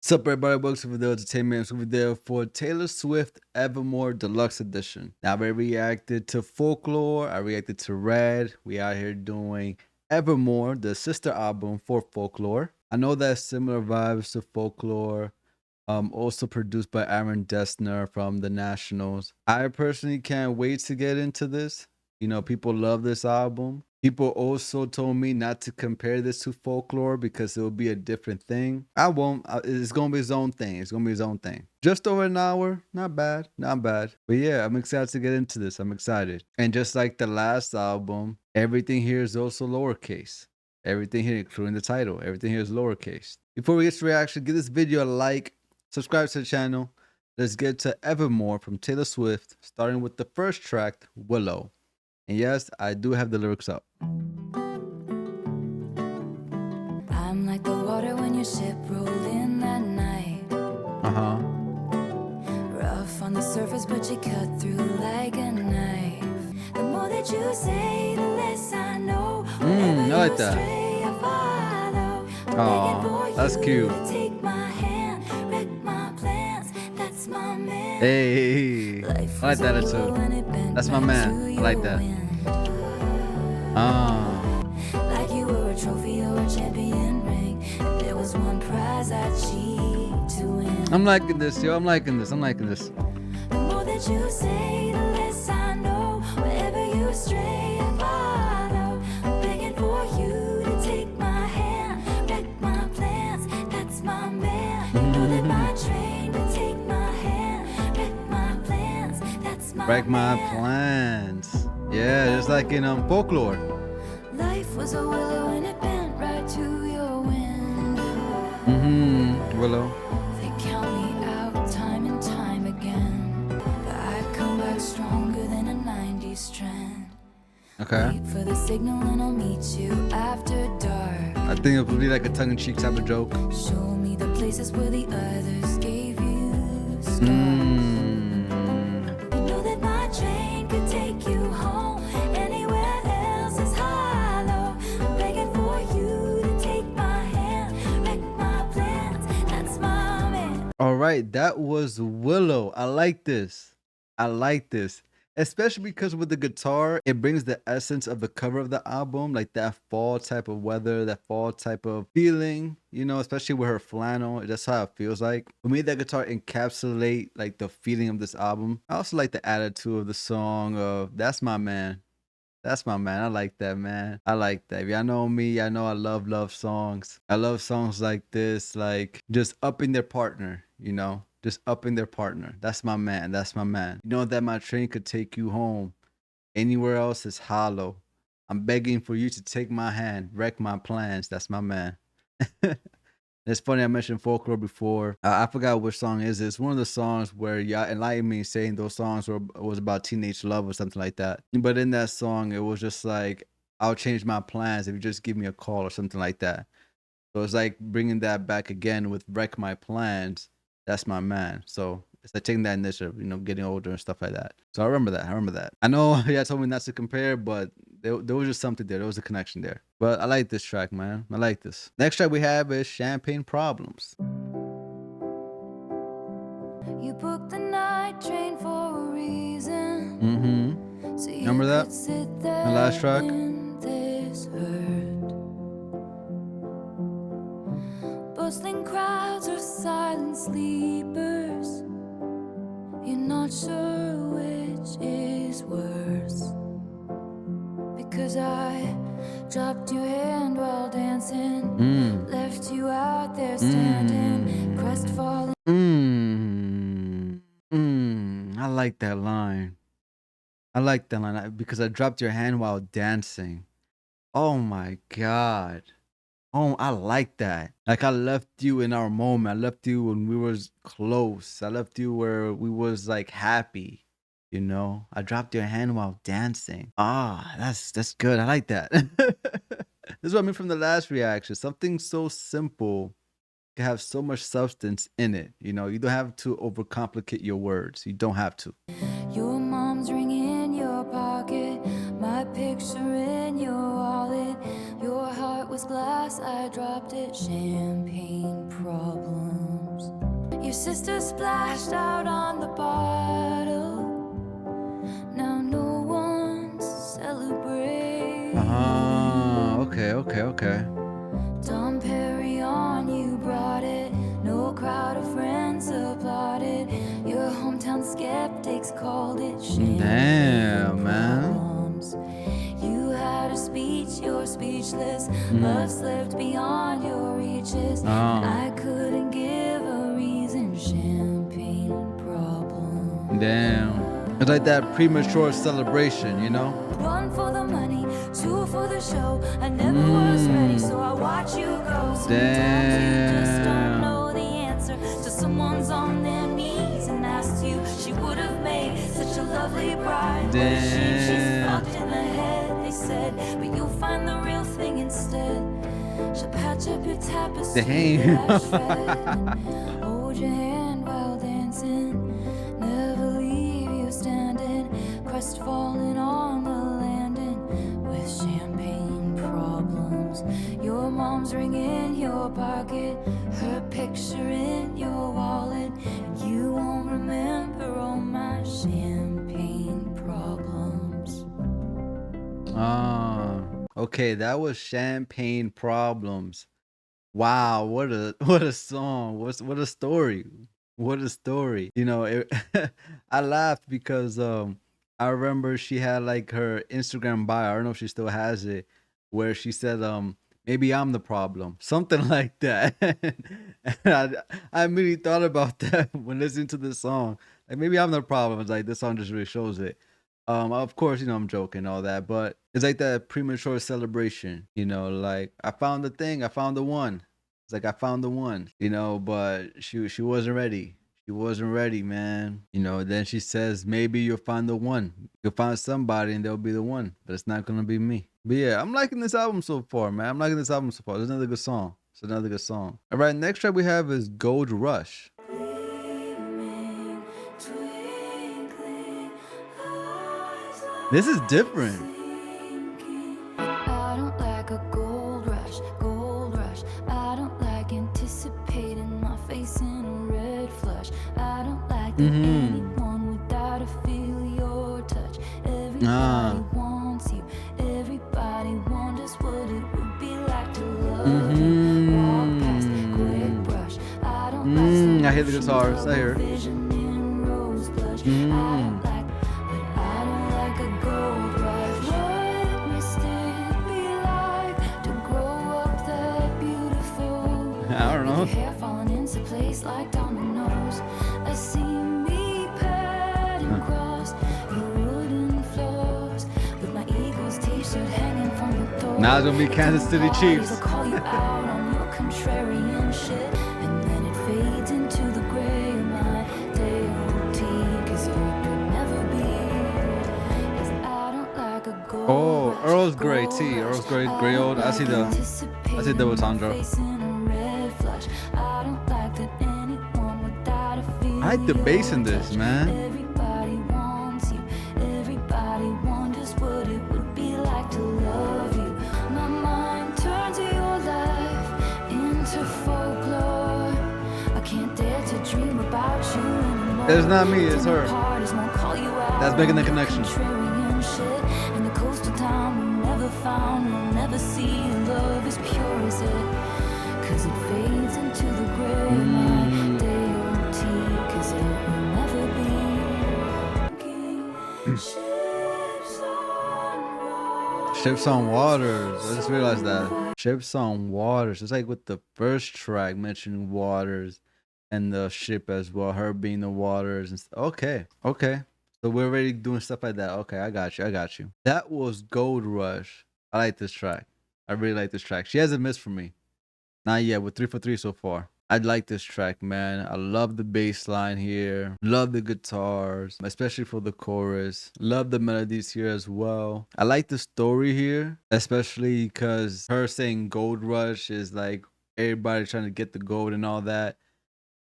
What's up, everybody? Welcome to Video Entertainment. Over there for Taylor Swift Evermore Deluxe Edition. Now, I reacted to Folklore. I reacted to Red. We out here doing Evermore, the sister album for Folklore. I know that's similar vibes to Folklore. Also produced by Aaron Dessner from The Nationals. I personally can't wait to get into this. You know, people love this album. People also told me not to compare this to Folklore because it will be a different thing. I won't. It's going to be his own thing. It's going to be his own thing. Just over an hour. Not bad. Not bad. But yeah, I'm excited to get into this. I'm excited. And just like the last album, everything here is also lowercase. Everything here, including the title, everything here is lowercase. Before we get to reaction, give this video a like, subscribe to the channel. Let's get to Evermore from Taylor Swift, starting with the first track, Willow. And yes, I do have the lyrics up. I'm like the water when your ship rolled in that night. Rough on the surface, but you cut through like a knife. The more that you say, the less I know. I like that. Oh, that's cute. Hey, I like that too. That's my man. I like that. Like you were a trophy or a champion ring. There was one prize I cheat to win. I'm liking this, yo. I'm liking this. I'm liking this. The more that you say, the less I know. Wherever you stray, I follow. I'm begging for you to take my hand, wreck my plans. That's my man. You know that my train could take my hand, wreck my plans. That's my Wreck my plans. Yeah, just like in Folklore. Life was a willow and it bent right to your window. Willow. They count me out time and time again, but I come back stronger than a 90s trend. Okay. Wait for the signal and I'll meet you after dark. I think it would be like a tongue-in-cheek type of joke. Show me the places where the others gave you stars. You know that my train could take you home. Anywhere else is hollow. I'm begging for you to take my hand, wreck my plans. That's my man. All right, that was Willow. I like this. I like this. Especially because with the guitar, it brings the essence of the cover of the album, like that fall type of weather, that fall type of feeling, you know, especially with her flannel. That's how it feels like. For me, that guitar encapsulate like the feeling of this album. I also like the attitude of the song of That's My Man. That's my man. I like that, man. I like that. If y'all know me, I know I love songs. I love songs like this, like just upping their partner, you know, just upping their partner. That's my man. That's my man. You know that my train could take you home. Anywhere else is hollow. I'm begging for you to take my hand, wreck my plans. That's my man. It's funny, I mentioned Folklore before. I forgot which song is it. It's one of the songs where y'all enlightened me saying those songs was about teenage love or something like that. But in that song, it was just like, I'll change my plans if you just give me a call or something like that. So it's like bringing that back again with Wreck My Plans. That's my man. So it's like taking that initiative, you know, getting older and stuff like that. So I remember that. I remember that. I know y'all told me not to compare, but there was just something there. There was a connection there. But I like this track, man. I like this. Next track we have is Champagne Problems. You booked the night train for a reason. So you Remember that? could sit The there last track? in this hurt. Bustling crowds are silent sleepers. You're not sure which is worse. Because I dropped your hand while dancing, left you out there standing, crestfallen. I like that line. I like that line because I dropped your hand while dancing. Oh my God. Oh, I like that. Like I left you in our moment. I left you when we was close. I left you where we was like happy. You know, I dropped your hand while dancing. Ah, that's good. I like that. This is what I mean from the last reaction. Something so simple can have so much substance in it. You know, you don't have to overcomplicate your words. You don't have to. Your mom's ring in your pocket, my picture in your wallet. Your heart was glass, I dropped it. Champagne problems. Your sister splashed out on the bottle. Now no one's celebrating. Okay. Dom Perignon, you brought it. No crowd of friends applauded. Your hometown skeptics called it shame. Damn, man. Problems. You had a speech, you're speechless. Love slipped beyond your reaches. I couldn't give a reason. Champagne problem. Damn. It's like that premature celebration, you know? One for the money, two for the show. I never was ready, so I watch you go. Sometimes you just don't know the answer till someone's on their knees and asks you. She would have made such a lovely bride. What a shame she's fucked in the head, they said. But you'll find the real thing instead. She'll patch up your tapestry. Damn. Hold your hand while dancing. Never leave you standing. Crestfallen on the landing with champagne problems. Your mom's ring in your pocket, her picture in your wallet. You won't remember all my champagne problems. Okay, that was Champagne Problems. Wow, what a song. What a story. What a story. You know, I laughed because I remember she had like her Instagram bio. I don't know if she still has it, where she said maybe I'm the problem. Something like that. And I immediately thought about that when listening to this song. Like maybe I'm the problem. It's like this song just really shows it. Of course, you know, I'm joking, all that, but it's like that premature celebration, you know, like I found the thing, I found the one. It's like I found the one, you know, but she wasn't ready. She wasn't ready, man. You know, then she says maybe you'll find the one. You'll find somebody and they'll be the one, but it's not gonna be me. But yeah, I'm liking this album so far, man. I'm liking this album so far. It's another good song. It's another good song. All right, next track we have is Gold Rush. Gleaming, twinkling eyes like This is different. I don't like a gold rush, gold rush. I don't like anticipating my face in a red flush. I don't like that anyone without a feel your touch. Everybody wants you, everybody wonders what it would be like to love you. Walk past, quick brush. I don't like I hear the guitars. I hear it. vision in rose blush. I don't like, but I don't like a gold rush. What must it be like to grow up that beautiful? I don't know. With your hair falling into place like dominoes. I see me padding across your wooden floors with my Eagles t-shirt hanging from the door. Now it's gonna be Kansas City Chiefs. I'll call you out on your contrarian shit, and then it fades into the gray of my day-old tea, 'cause you could never be, 'cause I don't like a gold Oh, rush, Earl's Grey gold tea. rush. Earl's Grey old. I see the double Sandra. Face in a red flush. I don't like that anyone without a feel I like the bass in your this, touch. man. Everybody wants you. Everybody wonders what it would be like to love you. My mind turns your life into folklore. I can't dare to dream about you anymore. It's not me, it's her. Dinner parties won't call you out That's making the on your connection. contrarian shit. And the coastal town we never found, we'll never see. Love is pure as it, 'cause it fades into the gray of my day-old tea, 'cause it will never be. Ships on water. Ships on Waters. I just realized that. Ships on Waters. It's like with the first track mentioning waters and the ship as well, her being the waters and okay. So we're already doing stuff like that. Okay, I got you. That was Gold Rush. I like this track. I really like this track. She hasn't missed for me. Not yet. We're 3 for 3 so far. I like this track, man. I love the bass line here. Love the guitars, especially for the chorus. Love the melodies here as well. I like the story here, especially because her saying Gold Rush is like everybody trying to get the gold and all that.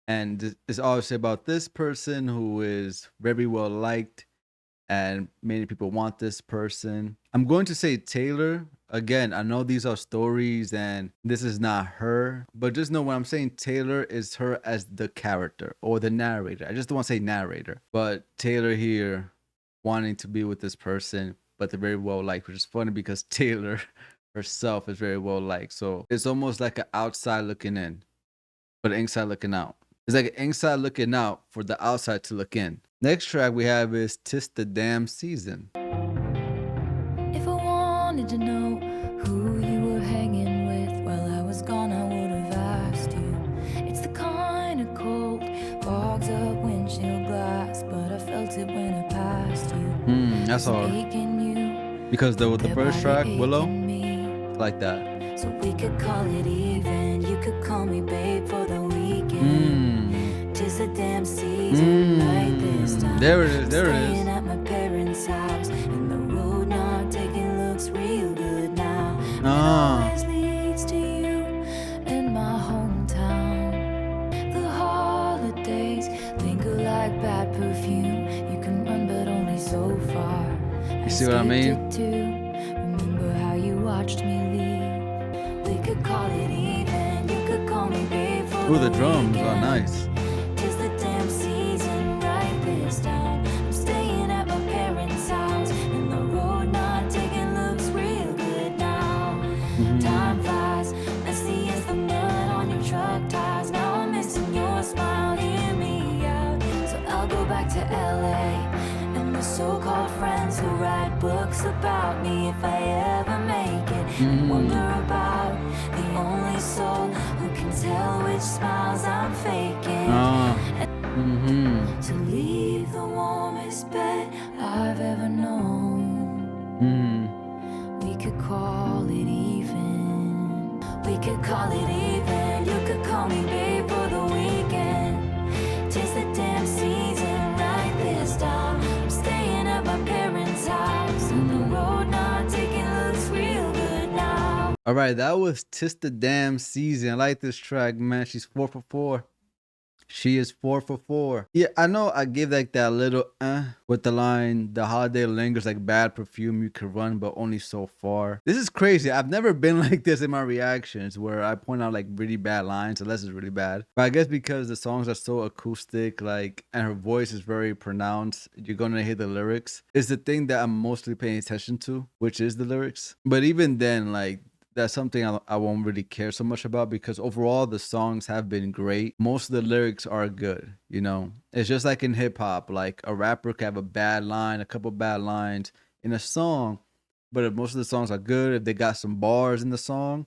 And it's obviously about this person who is very well liked and many people want this person. I'm going to say Taylor. Again, I know these are stories and this is not her, but just know when I'm saying Taylor is her as the character or the narrator. I just don't want to say narrator, but Taylor here wanting to be with this person, but they're very well liked, which is funny because Taylor herself is very well liked. So it's almost like an outside looking in, but an inside looking out. It's like an inside looking out for the outside to look in. Next track we have is "'Tis the Damn Season." If I wanted to know who you were hanging with while I was gone, I would have asked you. It's the kind of cold, fogs up windshield glass, but I felt it when I passed you. That's hard. You, because the first track, Willow, me. like that. So we could call it even. You could call me babe for the weekend. Tis the damn season right this time. There it is, there it is. Staying at my parents' house, and the road not taking looks real good now. It always leads to you and my hometown. The holidays linger like bad perfume. You can run but only so far. You see what I mean? Remember how you watched me leave. We could call it even. You could call me babe for Ooh, the drums are nice. Tis the damn season right this time. I'm staying at my parents' house, and the road not taking looks real good now. Time flies, messy as the mud on your truck tires. Now I'm missing your smile, hear me out. So I'll go back to LA and the so-called friends who write books about me if I ever make it. And wonder about the only soul who can tell which smiles I'm faking. To leave the warmest bed I've ever known. We could call it even. We could call it even. You could call me babe for the weekend. Tis the damn season right this time. I'm staying at my parents' house, and the road not taking looks real good now. All right, that was "'Tis the Damn Season." I like this track, man. She's 4 for 4. She is 4 for 4. Yeah, I know I gave like that little with the line, "The holiday lingers like bad perfume. You can run, but only so far." This is crazy. I've never been like this in my reactions where I point out like really bad lines, unless it's really bad. But I guess because the songs are so acoustic, like, and her voice is very pronounced, you're gonna hear the lyrics. It's the thing that I'm mostly paying attention to, which is the lyrics. But even then, like, that's something I won't really care so much about because overall the songs have been great. Most of the lyrics are good, you know. It's just like in hip hop, like a rapper can have a bad line, a couple bad lines in a song, but if most of the songs are good, if they got some bars in the song,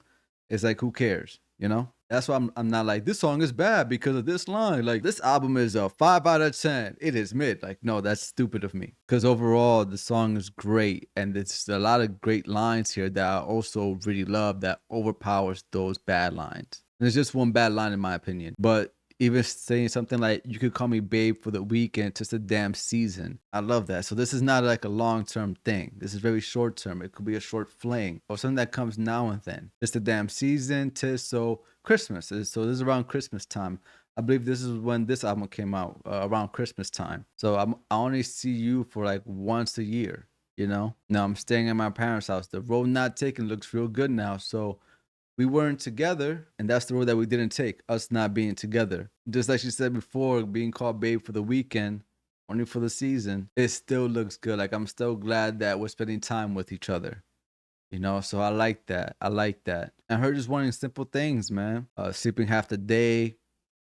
it's like who cares, you know? That's why I'm not like this song is bad because of this line. Like this album is a 5 out of 10. It is mid. Like no, that's stupid of me. Because overall the song is great and it's a lot of great lines here that I also really love that overpowers those bad lines. And it's just one bad line in my opinion, but even saying something like "you could call me babe for the weekend, just a damn season." I love that. So this is not like a long-term thing. This is very short-term. It could be a short fling or something that comes now and then. Just a damn season, tis so Christmas. So this is around Christmas time. I believe this is when this album came out, around Christmas time. So I only see you for like once a year, you know? Now I'm staying at my parents' house. The road not taken looks real good now. So we weren't together, and that's the road that we didn't take, us not being together. Just like she said before, being called babe for the weekend, only for the season, it still looks good. Like, I'm still glad that we're spending time with each other, you know? So I like that. I like that. And her just wanting simple things, man. Sleeping half the day,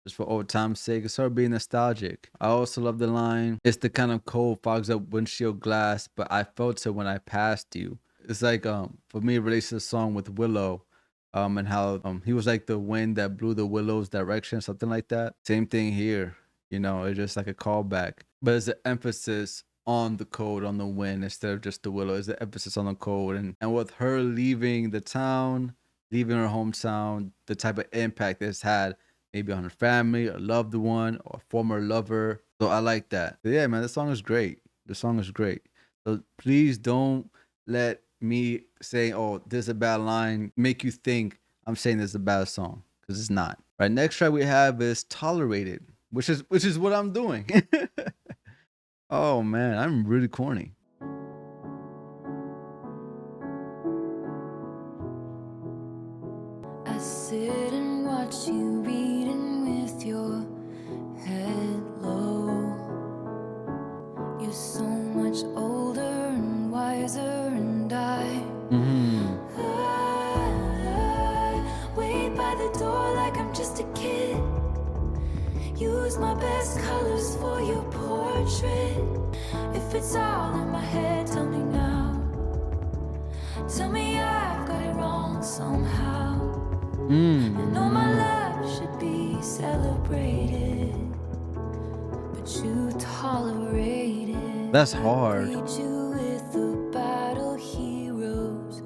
just for old time's sake. It's her being nostalgic. I also love the line, "It's the kind of cold fogs up windshield glass, but I felt it when I passed you." It's like, for me, it relates to the song with Willow. And how he was like the wind that blew the willow's direction, something like that. Same thing here, you know, it's just like a callback. But it's the emphasis on the cold, on the wind, instead of just the willow. It's the emphasis on the cold. And with her leaving the town, leaving her hometown, the type of impact it's had, maybe on her family, a loved one, or a former lover. So I like that. But yeah, man, the song is great. The song is great. So please don't let me saying, "Oh, this is a bad line," make you think I'm saying this is a bad song, because it's not. Right, next track we have is "Tolerated," which is what I'm doing. Oh man, I'm really corny. Use my best colors for your portrait. If it's all in my head, tell me now. Tell me I've got it wrong somehow. I know my love should be celebrated, but you tolerate it. That's hard. I greet you with the battle heroes.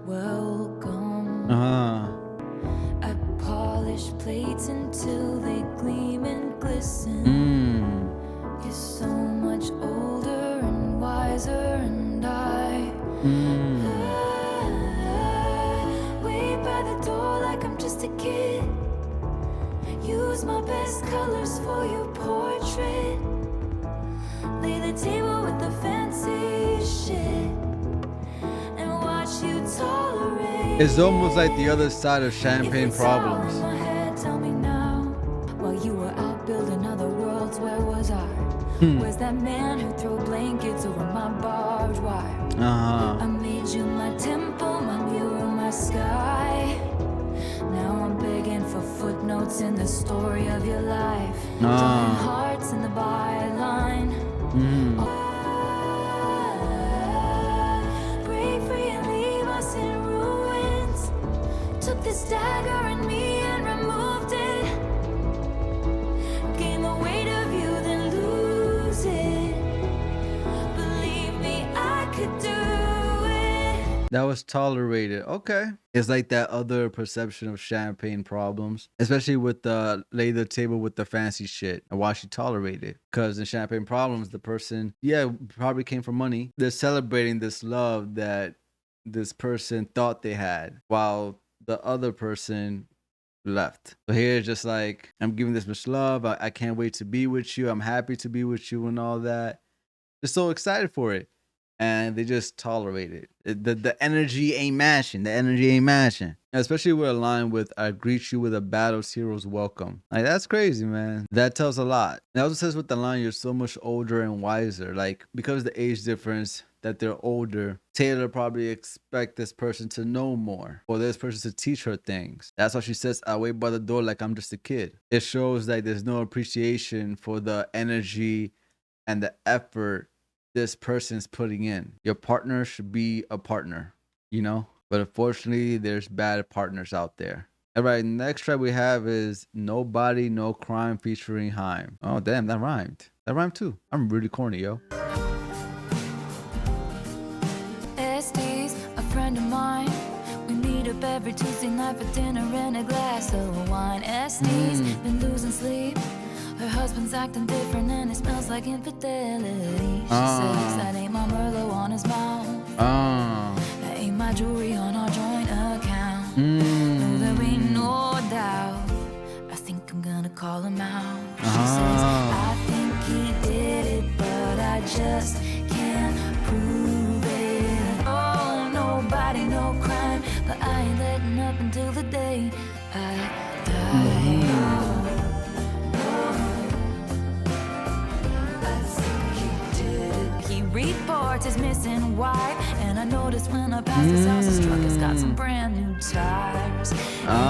Welcome. I polish plates until they gleam and glisten. You're so much older and wiser, and I wait by the door like I'm just a kid. Use my best colors for your portrait. Lay the table with the fancy shit and watch you tolerate. It's almost like the other side of champagne problems. If it's all in my head, tell me now. While you were out building other worlds, where was I? Where's that man who threw blankets over my barbed wire? I made you my temple, my mirror, my sky. Now I'm begging for footnotes in the story of your life. Drawing hearts in the byline. Break free and leave us in ruins. Took this dagger in me and removed it. Gain the weight of you, then lose it. Believe me, I could do it. That was tolerated. Okay. It's like that other perception of champagne problems, especially with the lay the table with the fancy shit and why she tolerated. Because in champagne problems, the person, probably came for money. They're celebrating this love that this person thought they had while the other person left. So here it's just like, I'm giving this much love. I can't wait to be with you. I'm happy to be with you and all that. They're so excited for it. And they just tolerate it. The energy ain't matching. The energy ain't matching. Especially with a line with, I greet you with a battle's hero's welcome. Like, that's crazy, man. That tells a lot. It also says with the line, you're so much older and wiser. Like, because of the age difference that they're older, Taylor probably expect this person to know more, or this person to teach her things. That's why she says, I wait by the door like I'm just a kid. It shows like there's no appreciation for the energy and the effort this person's putting in. Your partner should be a partner, you know? But unfortunately, there's bad partners out there. All right, next track we have is Nobody, No Crime featuring HAIM. Oh, damn, that rhymed. That rhymed too. I'm really corny, yo. Estes, a friend of mine. We meet up every Tuesday night for dinner and a glass of wine. Estes, been losing sleep. Her husband's acting different and it smells like infidelity. She says that ain't my Merlot on his mouth. That ain't my jewelry on our joint account. No, there ain't no doubt. I think I'm gonna call him out. She says, I think he did it, but I just can't prove it. Oh, nobody, no crime, but I ain't letting up until the day I die. Reports his missing wife, and I noticed when I passed his house, his truck has got some brand new tires. And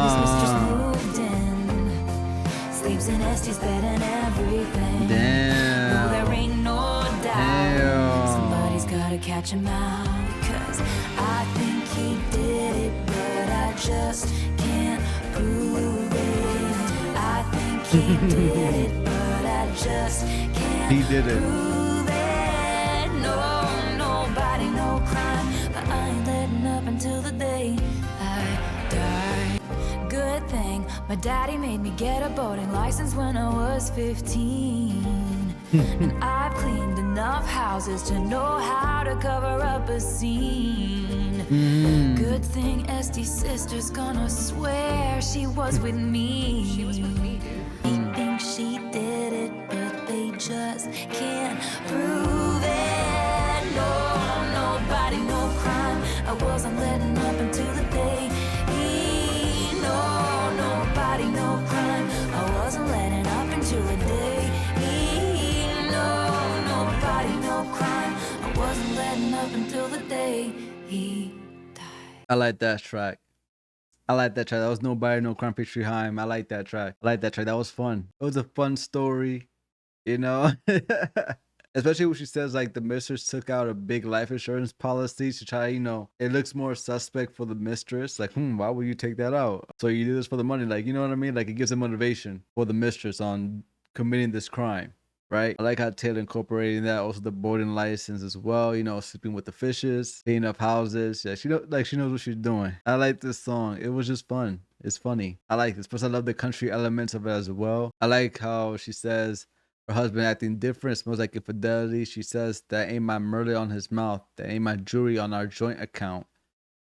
his mistress moved in, sleeps in Estes bed and everything. Damn. No, there ain't no doubt. Somebody's gotta catch him out, 'cause I think he did it, but I just can't prove it. I think he did it, but I just can't He did it. prove it. Nobody, no crime, but I ain't letting up until the day I die. Good thing my daddy made me get a boating license when I was 15. And I've cleaned enough houses to know how to cover up a scene. Good thing Estes' sister's gonna swear she was with me. She was with me, dude. They think she did it, but they just can't prove it. No, nobody, no crime. I wasn't letting up until the day. No, nobody, no crime. I wasn't letting up until the day. No, nobody, no crime. I wasn't letting up until the day he died. I like that track. I like that track. That was Nobody, No Crime Picture HAIM. I like that track. I like that track. That was fun. It was a fun story, you know? Especially when she says like the mistress took out a big life insurance policy to try, it looks more suspect for the mistress. Like, why would you take that out? So you do this for the money. Like, you know what I mean? Like it gives a motivation for the mistress on committing this crime. Right? I like how Taylor incorporating that, also the boarding license as well, sleeping with the fishes, cleaning up houses. Yeah, she knows what she's doing. I like this song. It was just fun. It's funny. I like this. Plus I love the country elements of it as well. I like how she says her husband acting different, smells like infidelity. She says that ain't my murder on his mouth. That ain't my jewelry on our joint account.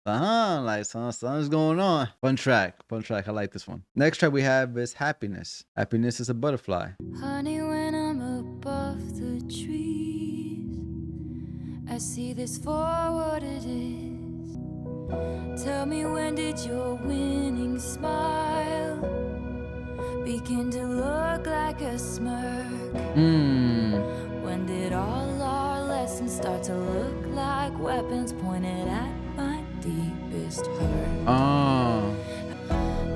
Like something's going on. Fun track. I like this one. Next track we have is Happiness. Happiness is a butterfly. Honey, when I'm above the trees, I see this for what it is. Tell me, when did your winning smile begin to look like a smirk? When did all our lessons start to look like weapons pointed at my deepest hurt?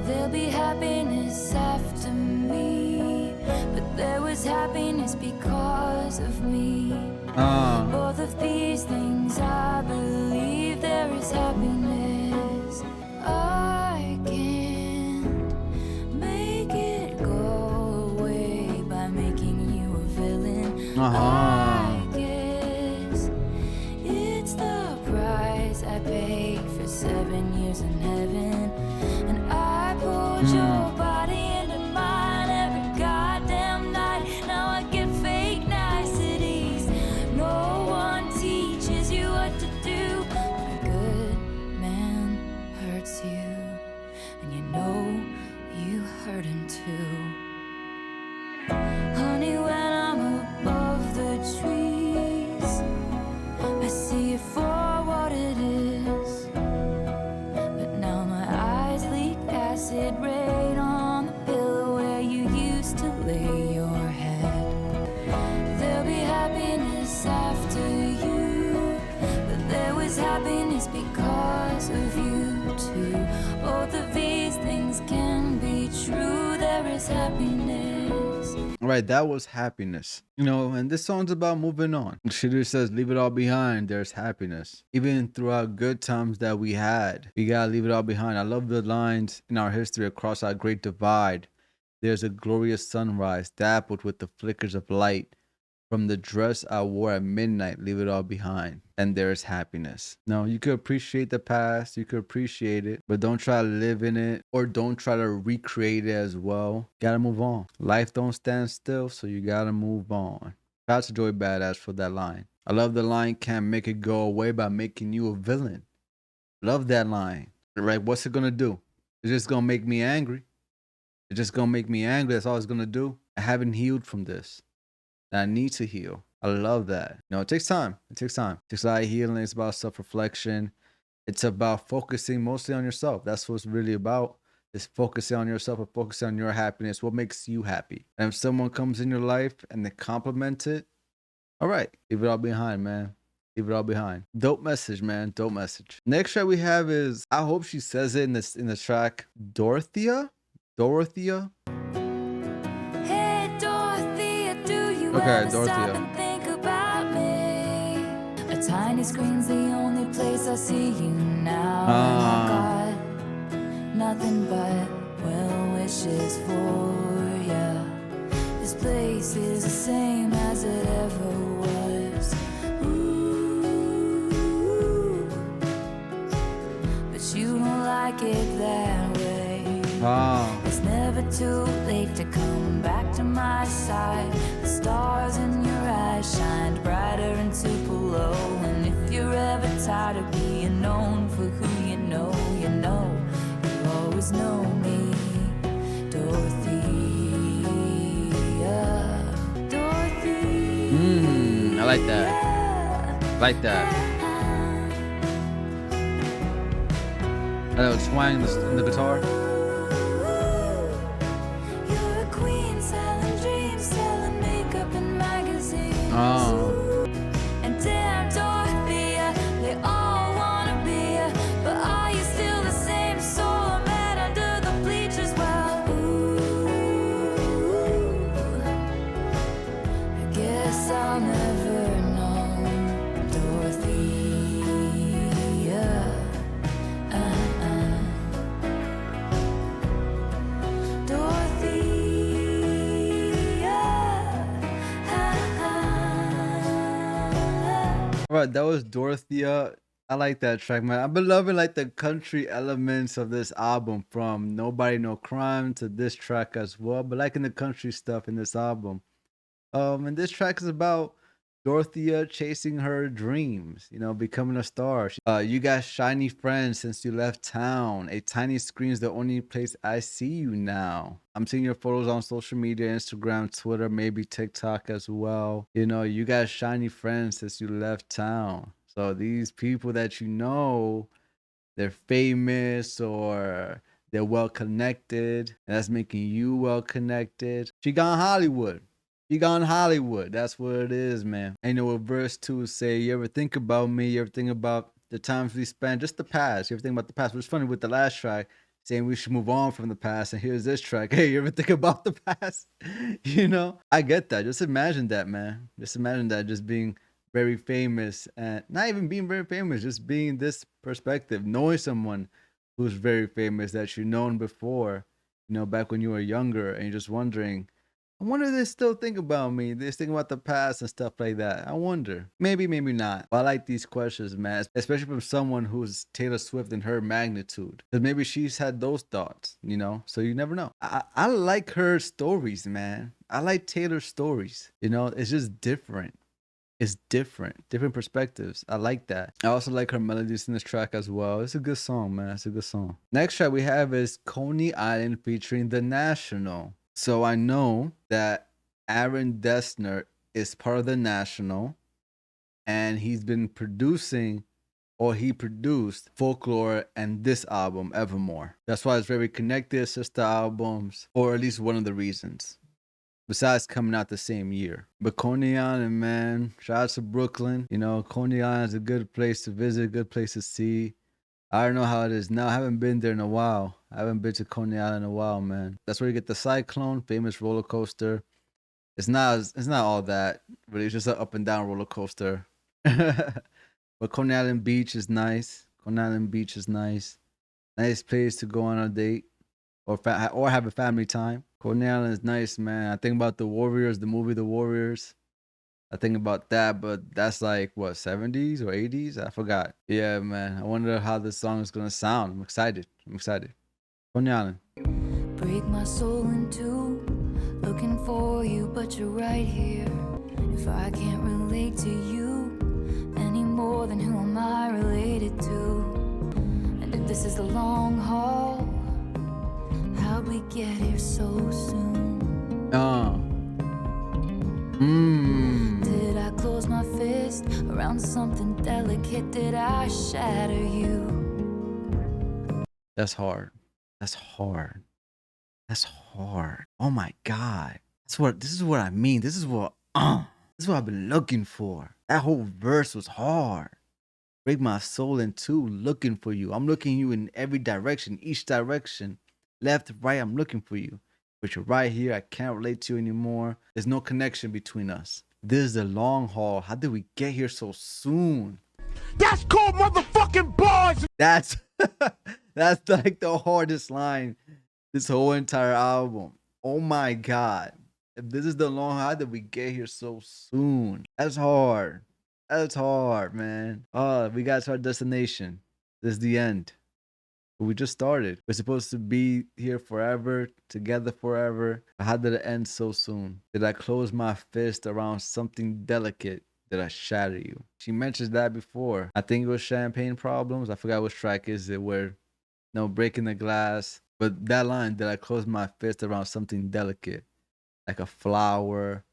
There'll be happiness after me, but there was happiness because of me. Both of these things I believe there is happiness. I can't make it go away by making you a villain. I guess it's the price I paid for 7 years in heaven. And I poured your body into mine every goddamn night. Now I get fake niceties. No one teaches you what to do. When a good man hurts you, and you know you hurt him too. Honey, when I'm above the trees, I see it for what it is. But now my eyes leak acid rain on the pillow where you used to lay your head. There'll be happiness after you, but there was happiness because of you too. Both of these things can be true. There is happiness. All right, that was Happiness. And this song's about moving on. She just says, leave it all behind. There's happiness. Even throughout good times that we had, we gotta leave it all behind. I love the lines in our history across our great divide. There's a glorious sunrise dappled with the flickers of light. From the dress I wore at midnight, leave it all behind. And there's happiness. Now, you could appreciate the past, you could appreciate it, but don't try to live in it or don't try to recreate it as well. Gotta move on. Life don't stand still, so you gotta move on. Shout out to Joey Badass for that line. I love the line, can't make it go away by making you a villain. Love that line. Right? What's it gonna do? It's just gonna make me angry. It's just gonna make me angry. That's all it's gonna do. I haven't healed from this. I need to heal. I love that. It takes time. It takes time. It takes a lot of healing. It's about self-reflection. It's about focusing mostly on yourself. That's what it's really about. Is focusing on yourself and focusing on your happiness. What makes you happy? And if someone comes in your life and they compliment it, all right, leave it all behind, man. Leave it all behind. Dope message, man. Dope message. Next track we have is, I hope she says it in the track, Dorothea. Hey Dorothea, do you Okay, ever Dorothea. stop and think about me? A tiny screen's the only place I see you now. And I got nothing but well wishes for ya. This place is the same as it ever was. Ooh, but you don't like it that way. It's never too late to come back to my side. The stars in your eyes shined brighter in Tupelo. And if you're ever tired of being known for who you know, you always know me, Dorothea. I like that. Like that. I know, twang in the guitar. You're a queen selling dreams, selling makeup and magazines. And damn Dorothea, they all wanna be ya, but are you still the same soul? I'll never know. Dorothea, All right, that was Dorothea. I like that track, man. I've been loving like the country elements of this album, from Nobody No Crime to this track as well. But liking the country stuff in this album. And this track is about Dorothea chasing her dreams, you know, becoming a star. You got shiny friends since you left town. A tiny screen's the only place I see you now. I'm seeing your photos on social media, Instagram, Twitter, maybe TikTok as well. You know, you got shiny friends since you left town. So these people that you know, they're famous or they're well connected, and that's making you well connected. She gone Hollywood. She gone Hollywood. That's what it is, man. And you know what verse 2 say, you ever think about me? You ever think about the times we spent? Just the past. You ever think about the past? Which is funny with the last track saying we should move on from the past. And here's this track. Hey, you ever think about the past? You know, I get that. Just imagine that, man. Just imagine that, just being very famous, and not even being very famous, just being this perspective, knowing someone who's very famous that you've known before, you know, back when you were younger, and you're just wondering, I wonder if they still think about me. They think about the past and stuff like that. I wonder. Maybe, maybe not. But I like these questions, man, especially from someone who's Taylor Swift in her magnitude. Because maybe she's had those thoughts, you know? So you never know. I like her stories, man. I like Taylor's stories. You know, it's just different. It's different perspectives. I like that. I also like her melodies in this track as well. It's a good song, man. It's a good song. Next track we have is Coney Island featuring The National. So I know that Aaron Dessner is part of The National, and he's been producing, or he produced Folklore and this album, Evermore. That's why it's very connected, sister albums, or at least one of the reasons. Besides coming out the same year. But Coney Island, man, shout out to Brooklyn. You know, Coney Island is a good place to visit, good place to see. I don't know how it is now. I haven't been there in a while. I haven't been to Coney Island in a while, man. That's where you get the Cyclone, famous roller coaster. It's not all that, but it's just an up and down roller coaster. But Coney Island Beach is nice. Coney Island Beach is nice. Nice place to go on a date or have a family time. Coney Island is nice, man. I think about The Warriors, the movie The Warriors. I think about that, but that's like, what, 70s or 80s? I forgot. Yeah, man. I wonder how this song is going to sound. I'm excited. Coney Island. break my soul in two, looking for you, but you're right here. If I can't relate to you any more, than who am I related to? And if this is the long haul, how'd we get here so soon? Did I close my fist around something delicate? Did I shatter you? That's hard. That's hard. That's hard. Oh my God. This is what I mean. This is what I've been looking for. That whole verse was hard. Break my soul in two, looking for you. I'm looking you in every direction, each direction. Left, right, I'm looking for you. But you're right here. I can't relate to you anymore. There's no connection between us. This is the long haul. How did we get here so soon? That's called motherfucking bars. That's that's like the hardest line this whole entire album. Oh my God. If this is the long haul, how did we get here so soon? That's hard. That's hard, man. Oh, we got to our destination. This is the end. But we just started. We're supposed to be here forever, together forever. But how did it end so soon? Did I close my fist around something delicate? Did I shatter you? She mentions that before. I think it was Champagne Problems. I forgot which track is it where, no, breaking the glass. But that line, did I close my fist around something delicate? Like a flower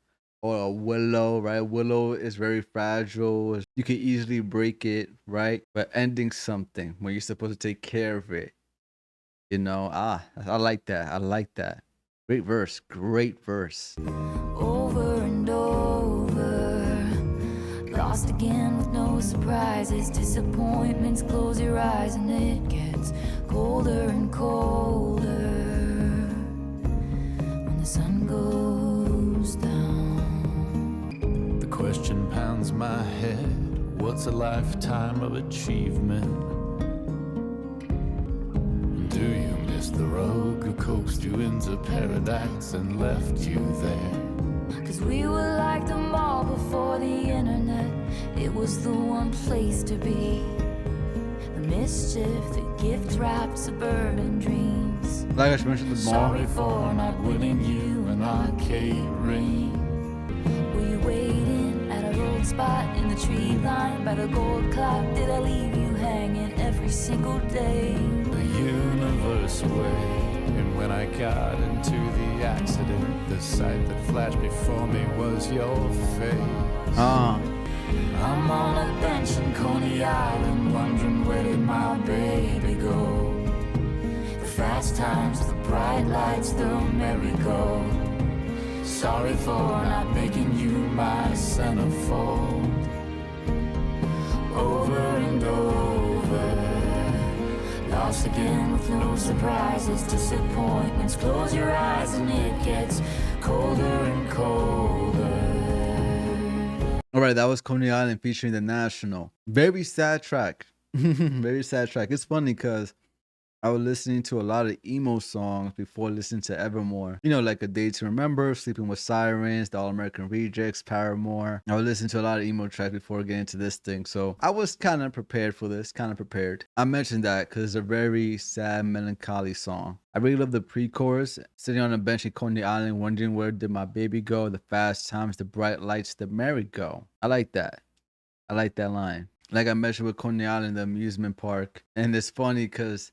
or a willow, right? Willow is very fragile. You can easily break it, right? But ending something when you're supposed to take care of it, you know, I like that. I like that. Great verse. Great verse. Over and over, lost again with no surprises. Disappointments, close your eyes and it gets colder and colder when the sun goes down. question pounds my head. What's a lifetime of achievement? Do you miss the rogue who coaxed you into paradise and left you there? 'Cause we were like the mall before the internet. It was the one place to be. The mischief, the gift wrapped suburban dreams. Like I just mentioned, the mall. Sorry for not winning you an arcade ring. Were you waiting at a road spot in the tree line by the gold clock? Did I leave you hanging every single day? The universe away. And when I got into the accident, the sight that flashed before me was your face. I'm on a bench in Coney Island, wondering where did my baby go? The fast times, the bright lights, the merry-go. Sorry for not making you my centerfold. Over and over, lost again with no surprises, disappointments. Close your eyes and it gets colder and colder. All right, that was Coney Island featuring The National. Very sad track. Very sad track. It's funny because I was listening to a lot of emo songs before listening to Evermore. You know, like A Day to Remember, Sleeping with Sirens, The All American Rejects, Paramore. I was listening to a lot of emo tracks before getting into this thing. So I was kind of prepared for this, kind of prepared. I mentioned that because it's a very sad, melancholy song. I really love the pre-chorus. Sitting on a bench in Coney Island, wondering where did my baby go? The fast times, the bright lights, the merry-go. I like that. I like that line. Like I mentioned with Coney Island, the amusement park. And it's funny because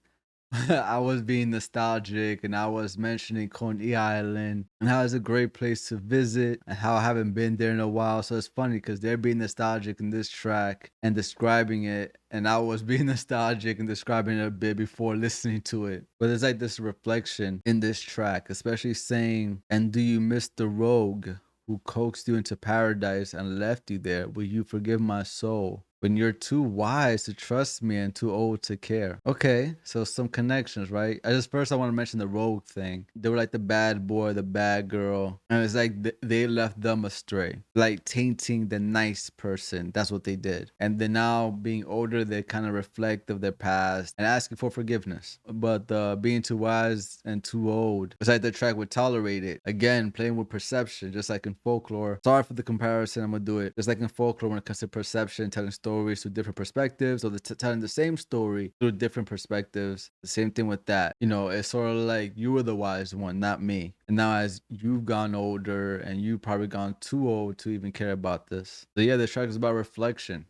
I was being nostalgic and I was mentioning Coney Island and how it's a great place to visit and how I haven't been there in a while. So it's funny because they're being nostalgic in this track and describing it. And I was being nostalgic and describing it a bit before listening to it. But there's like this reflection in this track, especially saying, and do you miss the rogue who coaxed you into paradise and left you there? Will you forgive my soul? When you're too wise to trust me and too old to care. Okay, so some connections, right? First I want to mention the rogue thing. They were like the bad boy, the bad girl, and it's like they left them astray, like tainting the nice person. That's what they did. And then now being older, they kind of reflect of their past and asking for forgiveness. But being too wise and too old, it's like the track would tolerate it. Again, playing with perception, just like in folklore. Sorry for the comparison, I'm gonna do it. Just like in folklore when it comes to perception, telling stories through different perspectives, or telling the same story through different perspectives. The same thing with that. You know, it's sort of like you were the wise one, not me. And now as you've gone older and you've probably gone too old to even care about this. So yeah, the track is about reflection,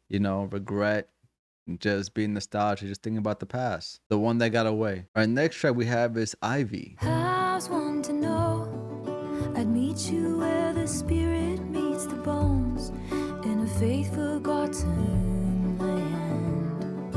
you know, regret, just being nostalgic, just thinking about the past, the one that got away. Our next track we have is Ivy. I was one to know I'd meet you where the spirit meets the bones, in a faith forgotten land.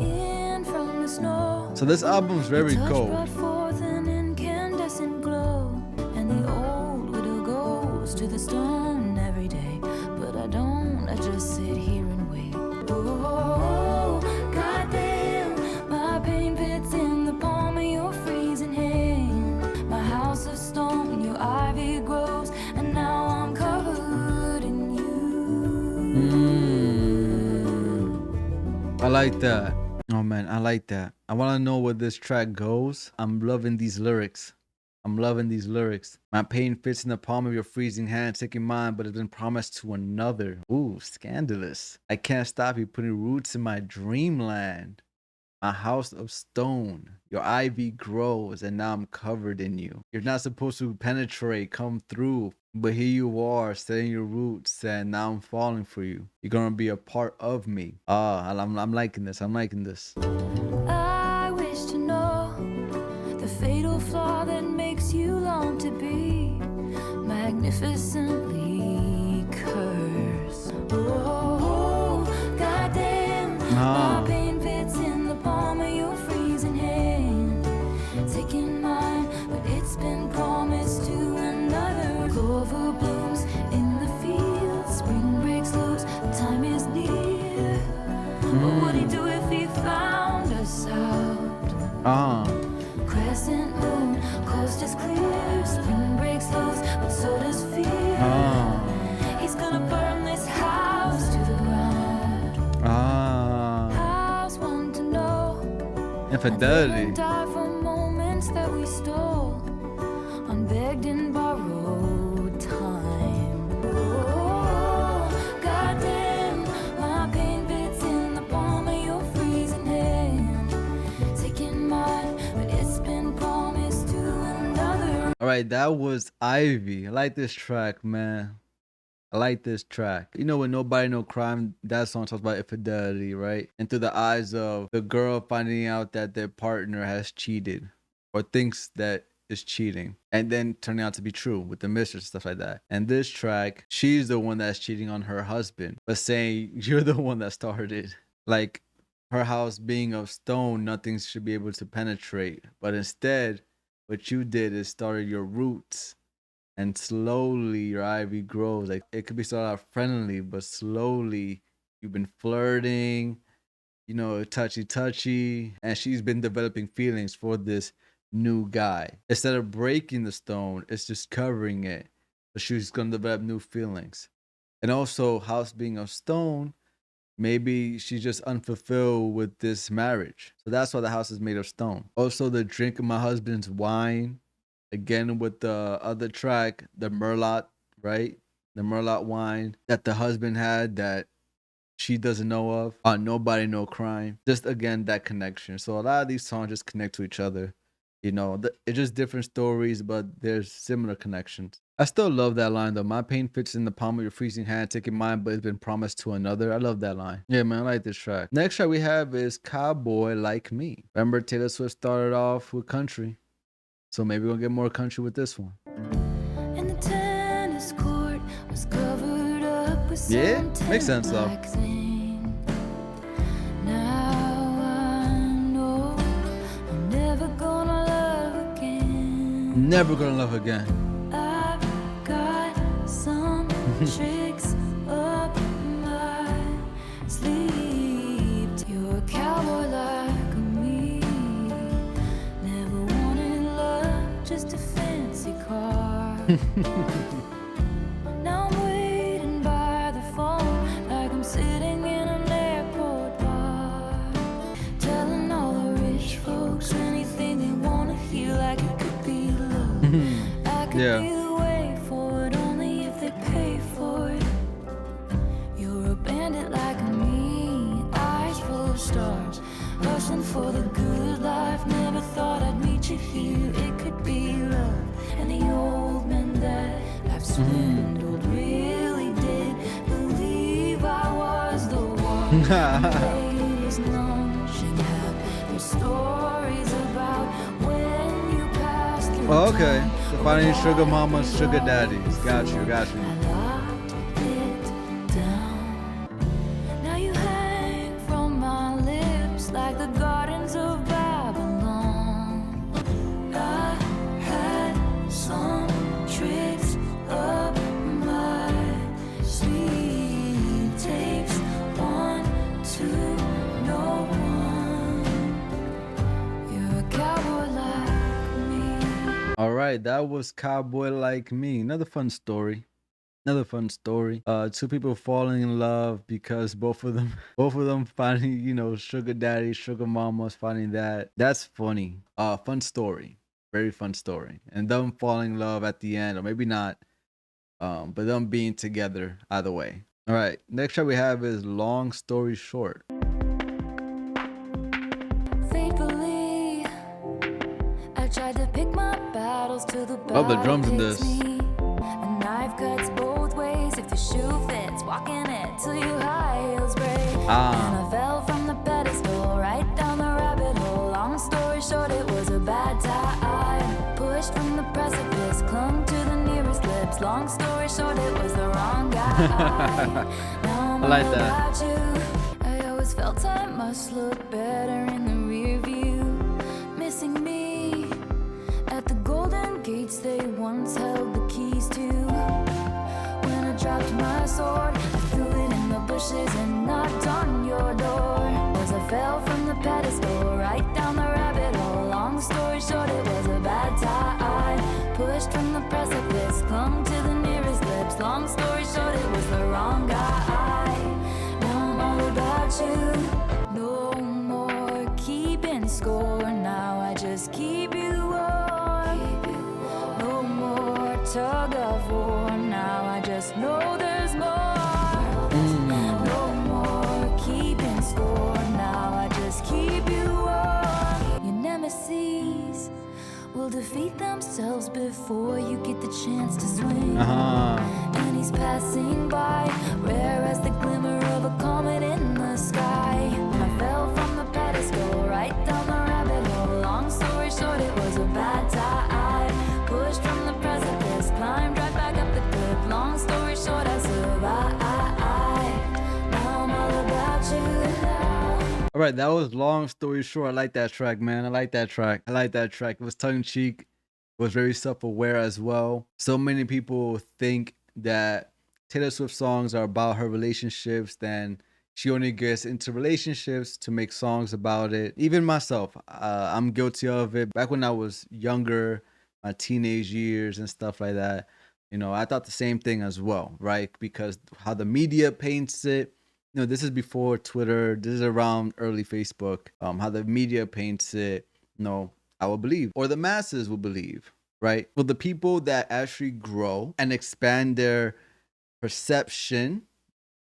In from the snow. So this album's very cold. Brought forth an incandescent glow, and the old widow goes to the stone every day. But I don't, I just sit here and wait. Oh, goddamn, my pain pits in the palm of your freezing hand. My house of stone, your ivy grows, and now I'm covered in you. I like that. Oh man, I like that. I want to know where this track goes. I'm loving these lyrics. My pain fits in the palm of your freezing hand, taking mine, but it's been promised to another. Ooh, scandalous. I can't stop you putting roots in my dreamland. My house of stone, your ivy grows, and now I'm covered in you. You're not supposed to penetrate, come through, but here you are, setting your roots, and now I'm falling for you. You're gonna be a part of me. I'm liking this. I wish to know the fatal flaw that makes you long to be magnificently cursed. Oh, goddamn, my pain fits in the palm of your freezing hand, taking mine, but it's been promised to another. Clover blooms in the fields, spring breaks loose, time is near. What would he do if he found us out? Crescent moon, coast is clear, spring breaks loose, but so does fear. Infidelity. Die for moments that we stole, unbegged and borrowed time. Oh, goddamn, my pain fits in the palm of your freezing hand. Taking mine, but it's been promised to another. All right, that was Ivy. I like this track, man. I like this track. You know, when Nobody No Crime, that song talks about infidelity, right? And through the eyes of the girl finding out that their partner has cheated or thinks that is cheating, and then turning out to be true with the mistress, stuff like that. And this track, she's the one that's cheating on her husband, but saying you're the one that started. Like her house being of stone, nothing should be able to penetrate. But instead, what you did is started your roots. And slowly your ivy grows. Like it could be started out friendly, but slowly you've been flirting, you know, touchy, and she's been developing feelings for this new guy. Instead of breaking the stone, it's just covering it. So she's gonna develop new feelings. And also, house being of stone, maybe she's just unfulfilled with this marriage. So that's why the house is made of stone. Also, the drink of my husband's wine. Again, with the other track, the Merlot, right? The Merlot wine that the husband had that she doesn't know of. Nobody No Crime. Just again, that connection. So a lot of these songs just connect to each other. You know, it's just different stories, but there's similar connections. I still love that line though. My pain fits in the palm of your freezing hand, taking mine, but it's been promised to another. I love that line. Yeah, man, I like this track. Next track we have is Cowboy Like Me. Remember, Taylor Swift started off with country. So maybe we'll get more country with this one. And the tennis court was covered up with Yeah, some makes sense though. tent-like thing. Now I know I'm never gonna love again. Never gonna love again. I've got some tricks up my sleeve. You're a cowboy like me. Never wanted love, just a fancy car. Now I'm waiting by the phone like I'm sitting in an airport bar, telling all the rich folks anything they wanna hear, like it could be love. I could Yeah. be the way for it only if they pay for it. You're a bandit like me, eyes full of stars, hustling for the good life. Never thought I'd meet you here. It could be love. And the old men that I've swindled really did believe I was the one. Ladies lunching at their stories about when you passed through. Oh, okay. So finding sugar mamas, sugar daddies. Got you. I locked it down. Now you hang from my lips like the gardens of Babylon. I had some tricks up my sleeve. Takes one to know one. You're a cowboy like me. All right, that was Cowboy Like Me. Another fun story. Two people falling in love because both of them finding, you know, sugar daddy, sugar mamas, finding that. That's funny. Fun story. Very fun story. And them falling in love at the end, or maybe not. But them being together either way. All right, next track we have is Long Story Short. Faithfully, I tried to pick my battles to the Oh, the drums in battle this. hits me. A knife cuts both ways if the shoe fits. Walking it till your high heels break. And I fell from the pedestal right down the rabbit hole. Long story short, it was a bad time. Pushed from the precipice, clung to the nearest lips. Long story short, it was the wrong guy. Now I'm I like all that. about you. I always felt I must look better in the rear view. Missing me at the golden gates they once held the keys to. When I dropped my sword, I threw it in the bushes and knocked on your door. As I fell from the pedestal right down the rabbit hole. Long story short, it was a bad time. Pushed from the precipice, clung to the nearest lips. Long story short, it was the wrong guy. Now I'm all about you. No more keeping score. before. Now I just know there's more. No more keeping score. Now I just keep you warm. Your nemesis will defeat themselves before you get the chance to swing. And he's passing by, rare as the glimmer of a comet in the sky. I fell from the pedestal right down the rabbit hole. Long story short, it was a bad time. Pushed from the precipice, climbed right back up the cliff. Long story short, I survived. Now I'm all about you now. All right, that was long story short. I like that track, man. I like that track. It was tongue in cheek. It was very self-aware as well. So many people think that Taylor Swift songs are about her relationships, then she only gets into relationships to make songs about it. Even myself, I'm guilty of it. Back when I was younger, my teenage years and stuff like that, you know, I thought the same thing as well, right? Because how the media paints it, you know, this is before Twitter, this is around early Facebook, how the media paints it, you know, I will believe, or the masses will believe, right? Well, the people that actually grow and expand their perception,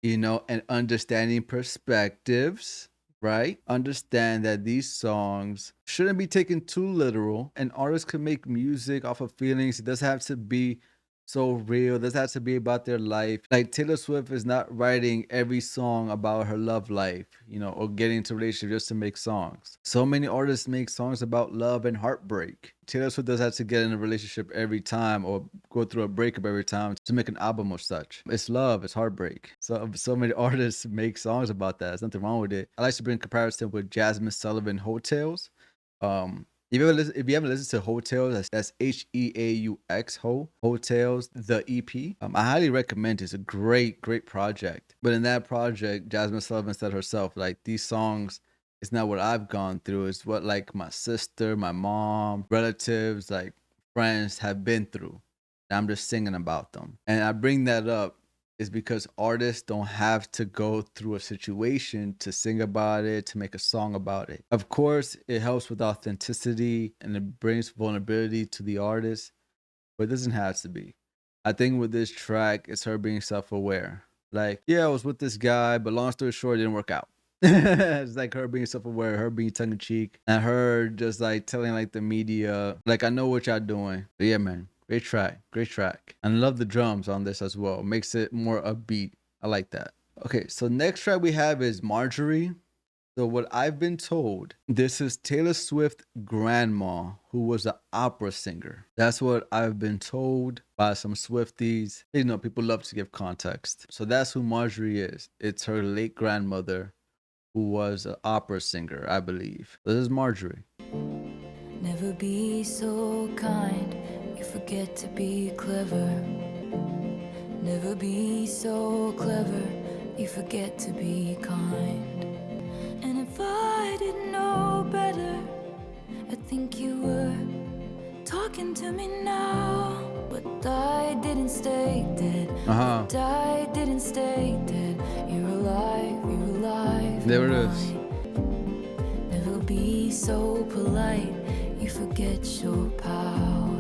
you know, and understanding perspectives, right? Understand that these songs shouldn't be taken too literal, and artists can make music off of feelings. It doesn't have to be so real. It doesn't have to be about their life. Like Taylor Swift is not writing every song about her love life, you know, or getting into a relationship just to make songs. So many artists make songs about love and heartbreak. Taylor Swift doesn't have to get in a relationship every time or go through a breakup every time to make an album or such. It's love, it's heartbreak. So many artists make songs about that. There's nothing wrong with it. I like to bring comparison with Jasmine Sullivan Hotels. If you haven't listened to Hotels, that's Heaux, Hotels, the EP. I highly recommend it. It's a great project. But in that project, Jasmine Sullivan said herself, like, these songs, it's not what I've gone through. It's what, like, my sister, my mom, relatives, like, friends have been through. And I'm just singing about them. And I bring that up is because artists don't have to go through a situation to sing about it, to make a song about it. Of course, it helps with authenticity and it brings vulnerability to the artist, but it doesn't have to be. I think with this track, it's her being self-aware. Like, yeah, I was with this guy, but long story short, it didn't work out. It's like her being self-aware, her being tongue-in-cheek, and her just like telling like the media, like, I know what y'all doing. But yeah, man. Great track. And I love the drums on this as well. Makes it more upbeat. I like that. Okay, so next track we have is Marjorie. So what I've been told, this is Taylor Swift's grandma, who was an opera singer. That's what I've been told by some Swifties. You know, people love to give context. So that's who Marjorie is. It's her late grandmother, who was an opera singer, I believe. This is Marjorie. Never be so kind, you forget to be clever. Never be so clever, you forget to be kind. And if I didn't know better, I think you were talking to me now. But I didn't stay dead. But I didn't stay dead. You're alive. There it is. Never be so polite, you forget your power.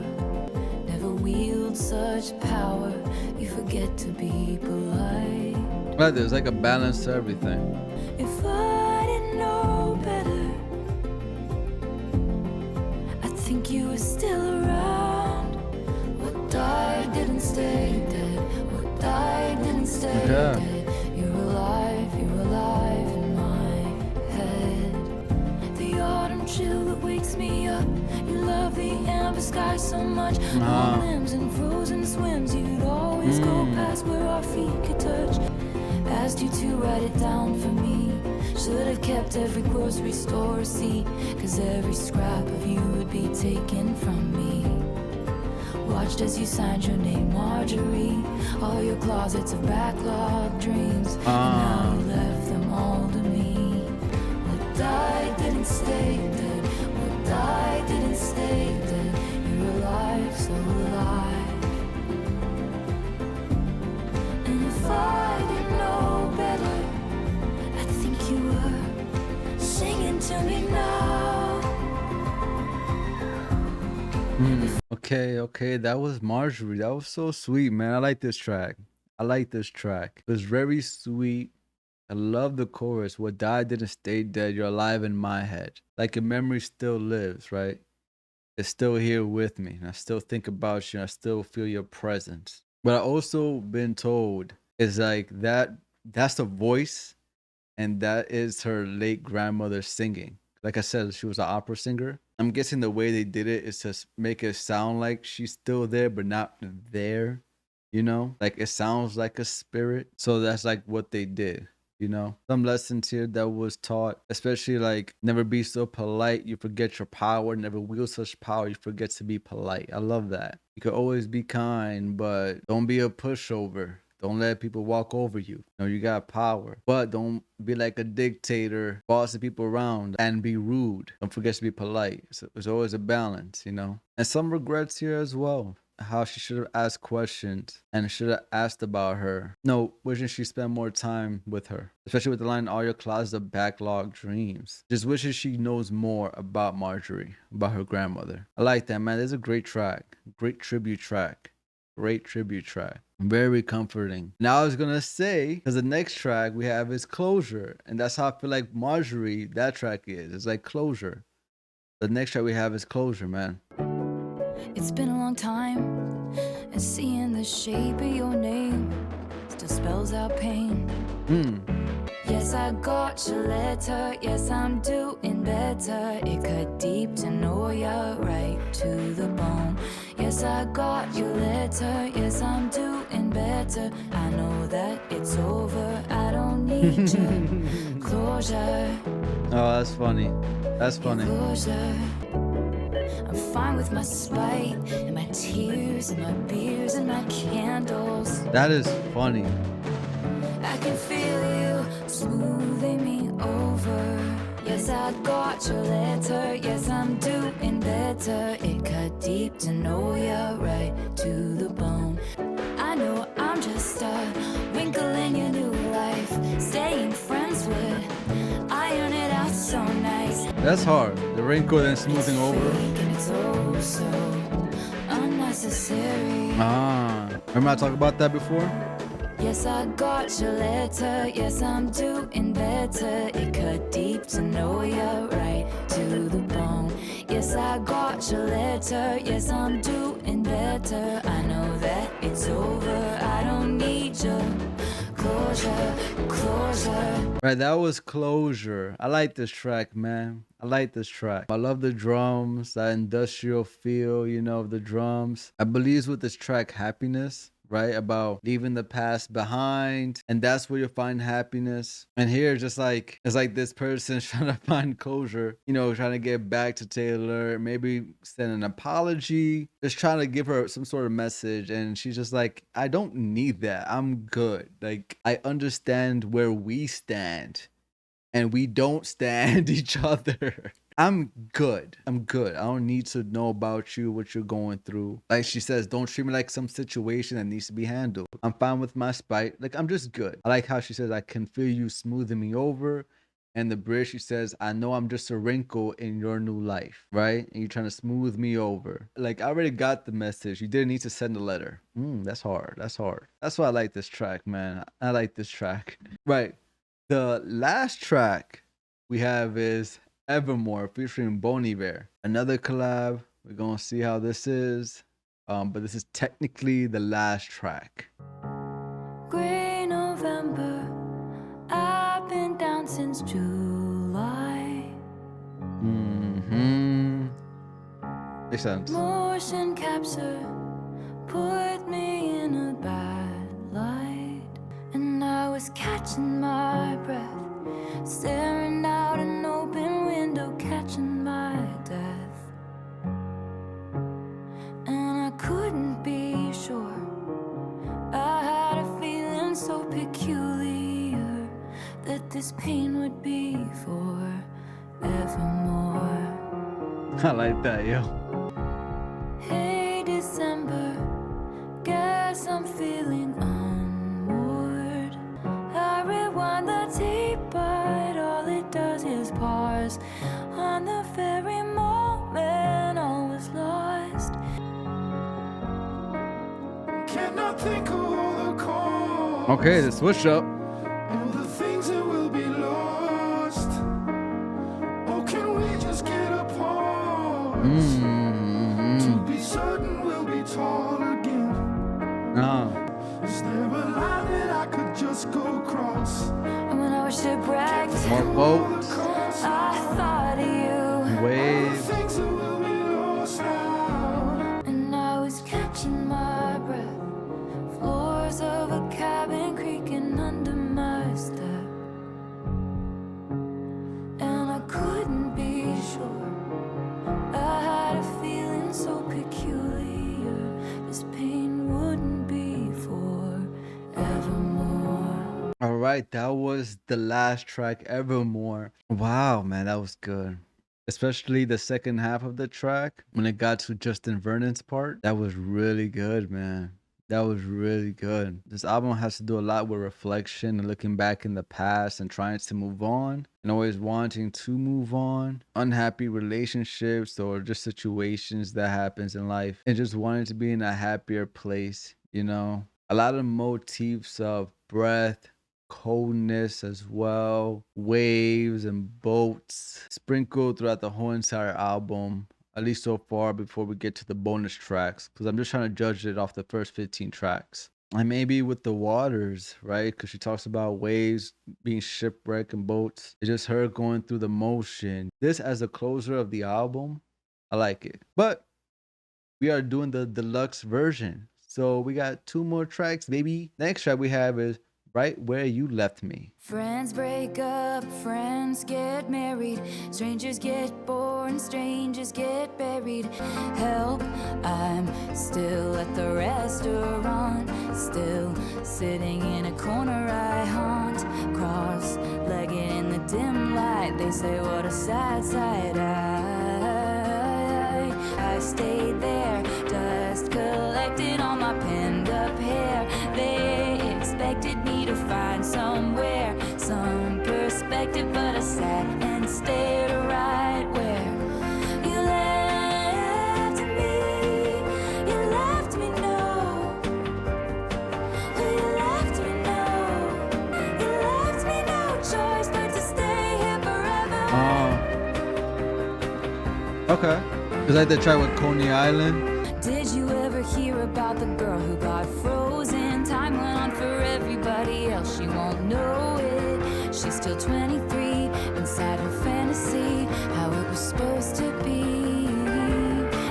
Never wield such power, you forget to be polite. Right, there's like a balance to everything. If I didn't know better, I think you were still around. What I didn't stay dead. What I didn't stay dead. You're alive in my head. The autumn chill that wakes me up. You love the amber sky so much. Warm limbs and frozen swims. You'd always go past where our feet could touch. Asked you to write it down for me. Should have kept every grocery store receipt, 'cause every scrap of you would be taken from me. Watched as you signed your name, Marjorie. All your closets of backlog dreams, and now you left them all to me. What I didn't stay dead. What I didn't stay dead. You're alive, so alive. And if I didn't know better, I think you were singing to me now. Okay, that was Marjorie. That was so sweet, man. I like this track. I like this track. It was very sweet. I love the chorus. What died didn't stay dead. You're alive in my head. Like your memory still lives, right? It's still here with me. And I still think about you. And I still feel your presence. But I also been told is like that's the voice, and that is her late grandmother singing. Like I said, she was an opera singer. I'm guessing the way they did it is to make it sound like she's still there, but not there. You know, like it sounds like a spirit. So that's like what they did. You know, some lessons here that was taught, especially like never be so polite, you forget your power, never wield such power, you forget to be polite. I love that. You could always be kind, but don't be a pushover. Don't let people walk over you. You know, you got power, but don't be like a dictator, bossing people around and be rude. Don't forget to be polite. So there's always a balance, you know, and some regrets here as well. How she should have asked questions and should have asked about her. No, wishing she spent more time with her, especially with the line, all your closet of backlog dreams. Just wishes she knows more about Marjorie, about her grandmother. I like that, man. This is a great track. Great tribute track. Great tribute track. Very comforting. Now I was gonna say, because the next track we have is Closure. And that's how I feel like Marjorie, that track is. It's like Closure. The next track we have is Closure, man. It's been a long time, and seeing the shape of your name still spells out pain. Yes, I got your letter. Yes, I'm doing better. It cut deep to know you're right to the bone. Yes, I got your letter. Yes, I'm doing better. I know that it's over. I don't need your closure. Oh, that's funny. That's funny. Closure. I'm fine with my spite and my tears and my beers and my candles. That is funny. I can feel you smoothing me over. Yes, I got your letter. Yes, I'm doing better. It cut deep to know you're right to the bone. I know I'm just a wrinkle in your new life. Staying friends would iron it out so nice. That's hard. The wrinkle and smoothing over. And it's oh so unnecessary. Remember I talked about that before? Yes, I got your letter. Yes, I'm doing better. It cut deep to know you're right to the bone. Yes, I got your letter. Yes, I'm doing better. I know that it's over. I don't need your closure, closure. Right, that was Closure. I like this track, man. I like this track. I love the drums, that industrial feel, you know, of the drums. I believe with this track, Happiness, right? About leaving the past behind. And that's where you'll find happiness. And here, just like, it's like this person trying to find closure, you know, trying to get back to Taylor, maybe send an apology, just trying to give her some sort of message. And she's just like, I don't need that. I'm good. Like, I understand where we stand. And we don't stand each other. I'm good. I'm good. I don't need to know about you, what you're going through. Like she says, don't treat me like some situation that needs to be handled. I'm fine with my spite. Like, I'm just good. I like how she says, I can feel you smoothing me over. And the bridge, she says, I know I'm just a wrinkle in your new life, right? And you're trying to smooth me over. Like, I already got the message. You didn't need to send a letter. That's hard. That's hard. That's why I like this track, man. I like this track. Right. The last track we have is Evermore featuring Bon Iver. Another collab. We're going to see how this is. But this is technically the last track. Gray November, I've been down since July. Makes sense. Motion capture put me in a bad light, and I was catching my breath, staring out an open window, catching my death. And I couldn't be sure. I had a feeling so peculiar that this pain would be forevermore. I like that, yo. Hey December, guess I'm feeling unmoored. I rewind the tape, but all it does is pause on the very moment all was lost. think of all the cost. Okay, the switch up. All the things that will be lost. Oh, can we just get a pause? To be certain we'll be tall again. Is there a line that I could just go across? And when I was shipwrecked, More boats, I thought of you. waves. Things that will be lost now. And I was catching my breath. Floors of a cabin creaking under my step. And I couldn't be sure. I had a feeling so peculiar. This pain wouldn't be forevermore. All right, that was the last track, Evermore. Wow, man, that was good. Especially the second half of the track when it got to Justin Vernon's part. That was really good, man. That was really good. This album has to do a lot with reflection and looking back in the past and trying to move on and always wanting to move on. Unhappy relationships or just situations that happens in life and just wanting to be in a happier place, you know? A lot of motifs of breath, coldness as well, waves and boats sprinkled throughout the whole entire album, at least so far before we get to the bonus tracks, because I'm just trying to judge it off the first 15 tracks. And maybe with the waters, right? Because she talks about waves being shipwrecked and boats. It's just her going through the motion. This as a closer of the album, I like it. But we are doing the deluxe version. So we got 2 more tracks, baby. Next track we have is Right Where You Left Me. Friends break up, friends get married, strangers get born, strangers get buried. Help, I'm still at the restaurant, still sitting in a corner I haunt, cross-legged in the dim light. They say what a sad sight. I stayed there, dust collected on my pinned up hair. They expected me to find somewhere, some perspective, but I sat and stared right where you left me. You left me, no. You left me, no. You left me, no choice but to stay here forever. Okay. Is that the track with Coney Island? Did you ever hear about the girl who got frozen? Time went on for everybody else, she won't know it. She's still 23, inside her fantasy, how it was supposed to be.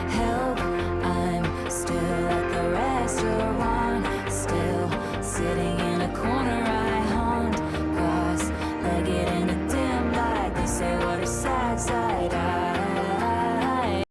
Help, I'm still at the restaurant, still sitting in a corner I haunt, cross-legged in a dim light. They say what a sad sight.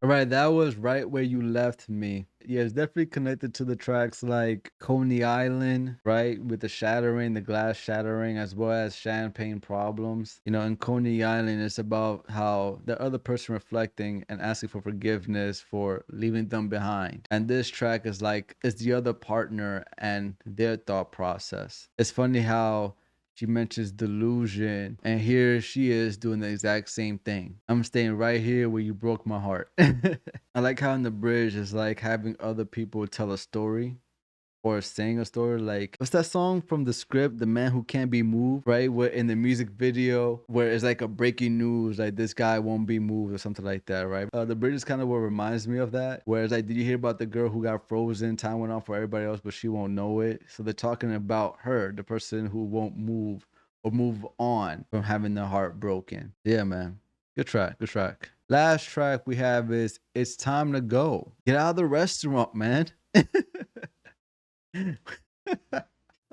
All right, that was Right Where You Left Me. Yeah, it's definitely connected to the tracks like Coney Island, right? With the shattering, the glass shattering, as well as champagne problems. You know, in Coney Island, it's about how the other person reflecting and asking for forgiveness for leaving them behind. And this track is like, it's the other partner and their thought process. It's funny how she mentions delusion, and here she is doing the exact same thing. I'm staying right here where you broke my heart. I like how in the bridge is like having other people tell a story or saying a story. Like, what's that song from the script, The Man Who Can't Be Moved, right? Where in the music video, where it's like a breaking news, like this guy won't be moved or something like that, right? The bridge is kind of what reminds me of that. Whereas like, did you hear about the girl who got frozen? Time went on for everybody else, but she won't know it. So they're talking about her, the person who won't move or move on from having their heart broken. Yeah, man. Good track, good track. Last track we have is It's Time to Go. Get out of the restaurant, man. I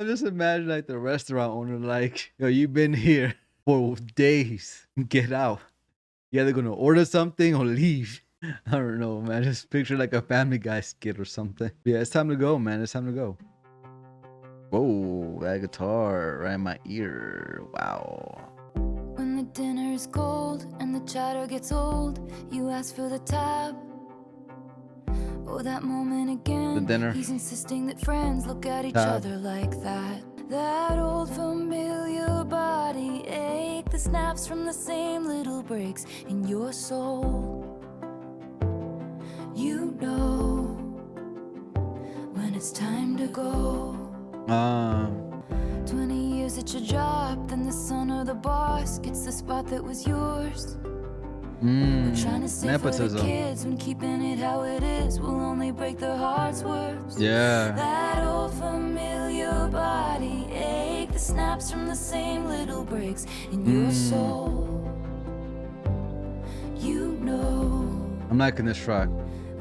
just imagine like the restaurant owner like, yo, you've been here for days. Get out. You're either gonna order something or leave. I don't know, man. Just picture like a Family Guy skit or something. Yeah, it's time to go, man. It's time to go. Whoa, that guitar right in my ear. Wow. When the dinner is cold and the chatter gets old, you ask for the tab. Oh, that moment again. The dinner. He's insisting that friends look at each Tab. other like that. That old familiar body ache, the snaps from the same little breaks in your soul. You know, when it's time to go. 20 years at your job, then the son or the boss gets the spot that was yours. We're trying to save for the nepotism. kids when keeping it how it is will only break their hearts worse. Yeah. That old familiar body ache that snaps from the same little breaks in your soul. You know I'm liking this track.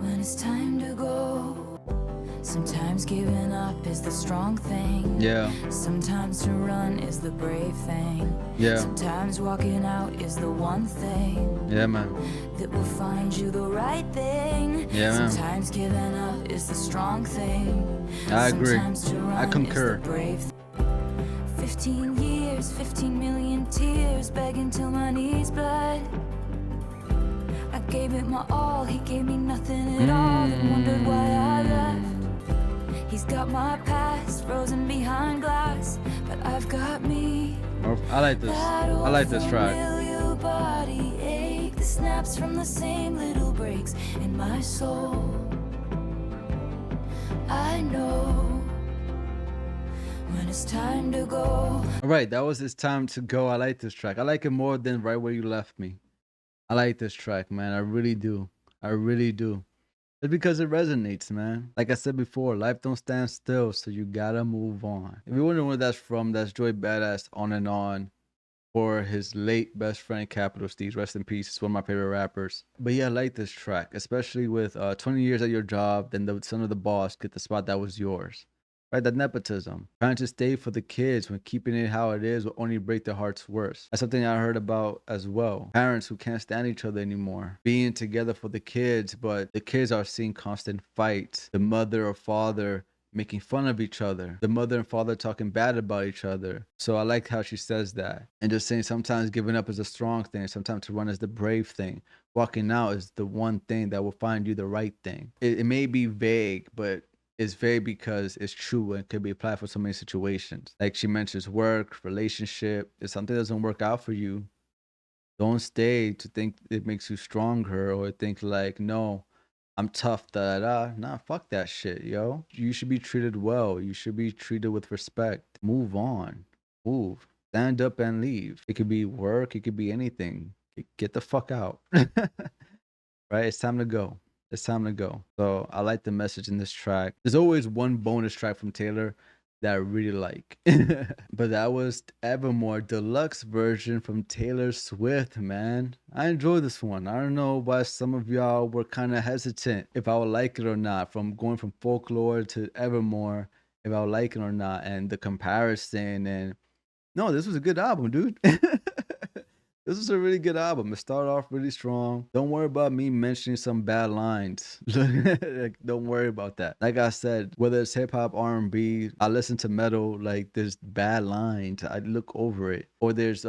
when it's time to go. Sometimes giving up is the strong thing. Yeah. Sometimes to run is the brave thing. Yeah. Sometimes walking out is the one thing Yeah, man. that will find you the right thing. Yeah, man. Sometimes giving up is the strong thing. I agree. Sometimes to run I concur. Is the brave 15 years, 15 million tears, begging till my knees bled. I gave it my all, he gave me nothing at all, and wondered why I left. He's got my past frozen behind glass, but I've got me. I like this. I like this track. Familiar body ache that snaps from the same little breaks in my soul. I know when it's time to go. All right, that was It's Time to Go. I like this track. I like it more than Right Where You Left Me. I like this track, man. I really do. I really do. It's because it resonates, man. Like I said before, life don't stand still, so you gotta move on. If you're wondering where that's from, that's Joey Badass On and On for his late best friend, Capital Steez. Rest in peace. It's one of my favorite rappers. But yeah, I like this track, especially with 20 years at your job, then the son of the boss get the spot that was yours. Right, that nepotism. Trying to stay for the kids when keeping it how it is will only break their hearts worse. That's something I heard about as well. Parents who can't stand each other anymore. Being together for the kids, but the kids are seeing constant fights. The mother or father making fun of each other. The mother and father talking bad about each other. So I like how she says that. And just saying sometimes giving up is a strong thing. Sometimes to run is the brave thing. Walking out is the one thing that will find you the right thing. It may be vague, but it's vague because it's true and could be applied for so many situations. Like she mentions work, relationship. If something doesn't work out for you, don't stay to think it makes you stronger or think like, no, I'm tough, da da da. Nah, fuck that shit, yo. You should be treated well. You should be treated with respect. Move on. Move. Stand up and leave. It could be work. It could be anything. Get the fuck out. Right? It's time to go. It's time to go. So I like the message in this track. There's always one bonus track from Taylor that I really like. But that was Evermore Deluxe version from Taylor Swift, man. I enjoyed this one. I don't know why some of y'all were kind of hesitant if I would like it or not, from going from Folklore to Evermore, if I would like it or not, and the comparison. And no, this was a good album, dude. This is a really good album. It started off really strong. Don't worry about me mentioning some bad lines. Like, don't worry about that. Like I said, whether it's hip hop, R&B, I listen to metal. Like there's bad lines, I look over it. Or there's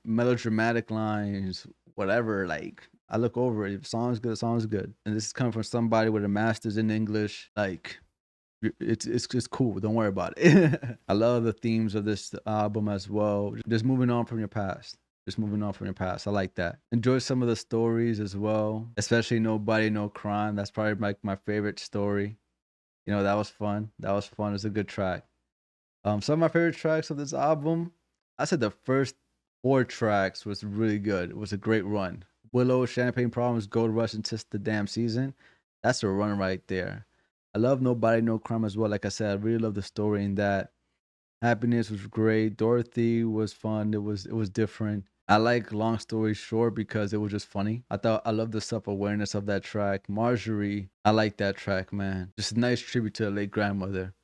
melodramatic lines, whatever. Like I look over it. If song's good, song's good. And this is coming from somebody with a master's in English. Like it's cool. Don't worry about it. I love the themes of this album as well. Just moving on from your past. Just moving on from your past. I like that. Enjoy some of the stories as well, especially Nobody, No Crime. That's probably like my favorite story. You know, that was fun. That was fun. It's a good track. Some of my favorite tracks of this album, I said the first 4 tracks was really good. It was a great run. Willow, Champagne Problems, Gold Rush, and Tis the Damn Season. That's a run right there. I love Nobody, No Crime as well. Like I said, I really love the story in that. Happiness was great. Dorothy was fun. It was different. I like Long Story Short because it was just funny. I love the self-awareness of that track. Marjorie, I like that track, man. Just a nice tribute to the late grandmother.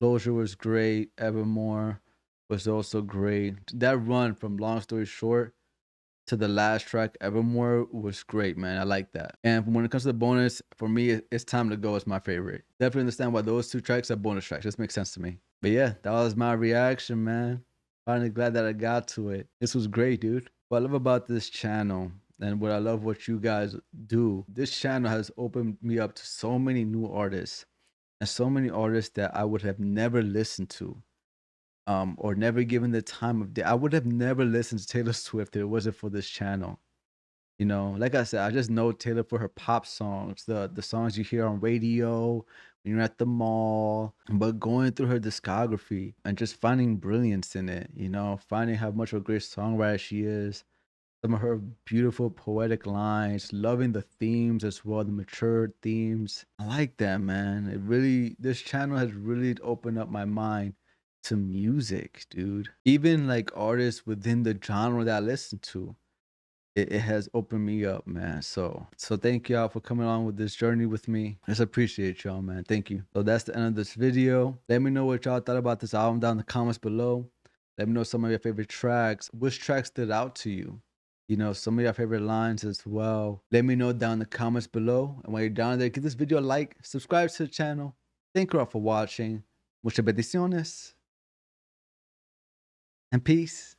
Closure was great. Evermore was also great. That run from Long Story Short to the last track, Evermore, was great, man. I like that. And when it comes to the bonus, for me, It's Time to Go is my favorite. Definitely understand why those 2 tracks are bonus tracks. This makes sense to me. But yeah, that was my reaction, man. Finally glad that I got to it. This was great, dude. What I love about this channel and what I love what you guys do, this channel has opened me up to so many new artists and so many artists that I would have never listened to or never given the time of day. I would have never listened to Taylor Swift if it wasn't for this channel. You know, like I said, I just know Taylor for her pop songs, the songs you hear on radio when you're at the mall. But going through her discography and just finding brilliance in it, you know, finding how much of a great songwriter she is, some of her beautiful poetic lines, loving the themes as well, the mature themes. I like that, man. It really, this channel has really opened up my mind to music, dude. Even like artists within the genre that I listen to, it has opened me up, man. So thank y'all for coming along with this journey with me. I just appreciate y'all, man. Thank you. So that's the end of this video. Let me know what y'all thought about this album down in the comments below. Let me know some of your favorite tracks. Which track stood out to you? You know, some of your favorite lines as well. Let me know down in the comments below. And while you're down there, give this video a like, subscribe to the channel. Thank you all for watching. Muchas bendiciones. And peace.